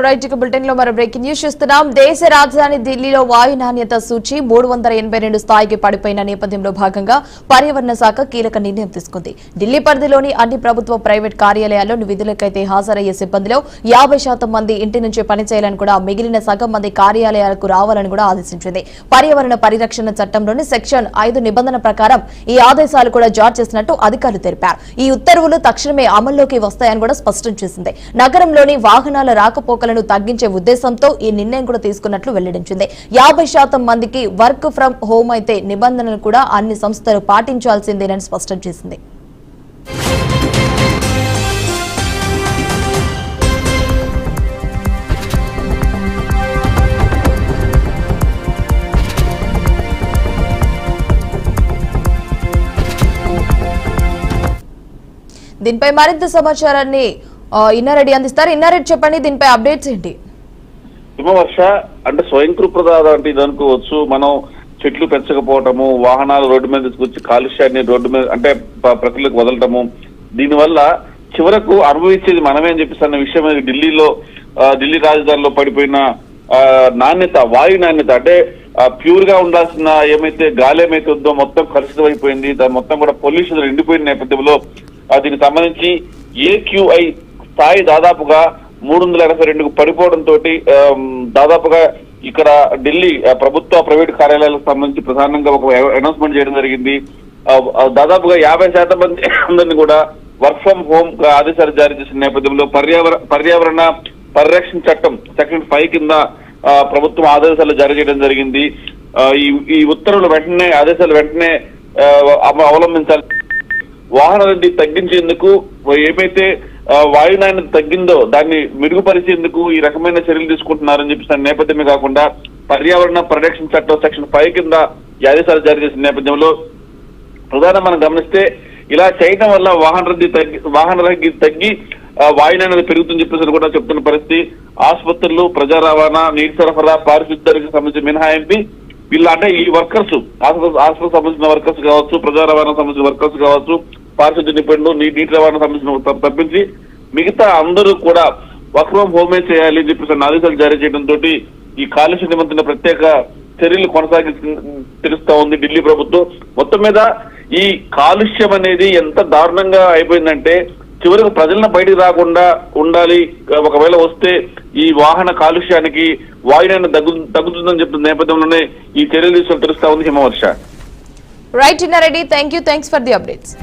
Right bulletin లో మరో breaking news చూస్తున్నాం. దేశ రాజధాని ఢిల్లీలో వాయు నాణ్యత సూచి 382 స్థాయికి పడిపోయిన నేపథ్యంలో భాగంగా పర్యావరణ శాఖ కీలక నిర్ణయం తీసుకుంది. ఢిల్లీ పరిధిలోని అన్ని ప్రభుత్వ ప్రైవేట్ కార్యాలయాల్లో విధులకైతే హాజరయ్యే సిబ్బందిలో 50% మంది ఇంటి నుంచి పనిచేయాలని కూడా, మిగిలిన సగం మంది కార్యాలయాలకు రావాలని కూడా ఆదేశించింది. పర్యావరణ పరిరక్షణ చట్టంలోని సెక్షన్ 5 నిబంధన ప్రకారం ఈ ఆదేశాలు కూడా జారీ చేసినట్టు అధికారులు తెలిపారు. ఈ ఉత్తర్వులు తక్షణమే అమల్లోకి వస్తాయని కూడా స్పష్టం చేసింది. నగరంలోని వాహనాల రాకపోకలను తగ్గించే ఉద్దేశంతో ఈ నిర్ణయం కూడా తీసుకున్నట్లు వెల్లడించింది. 50% మందికి వర్క్ ఫ్రం హోమ్ అయితే నిబంధనలు కూడా అన్ని సంస్థలు పాటించాల్సిందేనని స్పష్టం చేసింది. దీనిపై మరింత సమాచారాన్ని ఇన్నారెడ్డి అందిస్తారు. ఇన్నారెడ్డి చెప్పండి, దీనిపై అప్డేట్స్ ఏంటి? హిమవర్ష అంటే స్వయం కృప్రదాత అంటే ఇది అనుకోవచ్చు. మనం చెట్లు పెంచకపోవటము, వాహనాలు రోడ్డు మీద తీసుకొచ్చి కాలుష్యాన్ని రోడ్డు మీద అంటే ప్రకృతికి వదలటము, దీనివల్ల చివరకు అనుభవించేది మనమే అని చెప్పేసి అన్న విషయం ఢిల్లీ రాజధానిలో పడిపోయిన నాణ్యత, వాయు నాణ్యత అంటే ప్యూర్ గా ఉండాల్సిన ఏమైతే గాలి ఏమైతే ఉందో మొత్తం కలుషితం అయిపోయింది. దాని మొత్తం కూడా పొల్యూషన్ ఎండిపోయిన నేపథ్యంలో దీనికి సంబంధించి AQI స్థాయి దాదాపుగా 382కు పడిపోవడంతో దాదాపుగా ఇక్కడ ఢిల్లీ ప్రభుత్వ ప్రైవేట్ కార్యాలయాలకు సంబంధించి ప్రధానంగా ఒక అనౌన్స్మెంట్ చేయడం జరిగింది. దాదాపుగా 50% మంది అందరినీ కూడా వర్క్ ఫ్రం హోమ్ ఆదేశాలు జారీ చేసిన నేపథ్యంలో పర్యావరణ పరిరక్షణ చట్టం సెక్షన్ 5 కింద ప్రభుత్వం ఆదేశాలు జారీ చేయడం జరిగింది. ఈ ఉత్తర్వులు వెంటనే ఆదేశాలు వెంటనే అవలంబించాలి. వాహనాలని తగ్గించేందుకు ఏమైతే వాయు నాణ్యత తగ్గిందో దాన్ని మెరుగుపరిచేందుకు ఈ రకమైన చర్యలు తీసుకుంటున్నారని చెప్పి నేపథ్యమే కాకుండా పర్యావరణ పరిరక్షణ చట్టం సెక్షన్ 5 కింద ఆదేశాలు జారీ చేసిన నేపథ్యంలో ప్రధానం మనం గమనిస్తే ఇలా చేయడం వల్ల వాహన రద్దీ తగ్గి వాయు నాణ్యత పెరుగుతుందని చెప్పేసి కూడా చెప్తున్న పరిస్థితి. ఆసుపత్రులు, ప్రజా రవాణా, నీటి సరఫరా, పారిశుద్ధ్యానికి సంబంధించిన మినహాయింపు వీళ్ళ అంటే ఈ వర్కర్స్, హాస్పిటల్ సంబంధించిన వర్కర్స్ కావచ్చు, ప్రజా రవాణా సంబంధించిన వర్కర్స్ కావచ్చు, పారిశుద్ధ్య నిపుణులు, నీటి రవాణా సంబంధించిన తప్పించి మిగతా అందరూ కూడా వర్క్ ఫ్రం హోమే చేయాలి అని చెప్పేసి ఆదేశాలు జారీ చేయడంతో ఈ కాలుష్య నిబంధన ప్రత్యేక చర్యలు తెలుస్తా ఉంది ఢిల్లీ ప్రభుత్వం. మొత్తం మీద ఈ కాలుష్యం అనేది ఎంత దారుణంగా అయిపోయిందంటే చివరికి ప్రజలను బయటకు రాకుండా ఉండాలి. ఒకవేళ వస్తే ఈ వాహన కాలుష్యానికి వాయునాన్ని తగ్గుతుందని చెప్తున్న నేపథ్యంలోనే ఈ చర్యలు తీసుకొని తెలుస్తా ఉంది Himavarsha. Right Innareddy, thanks for the updates.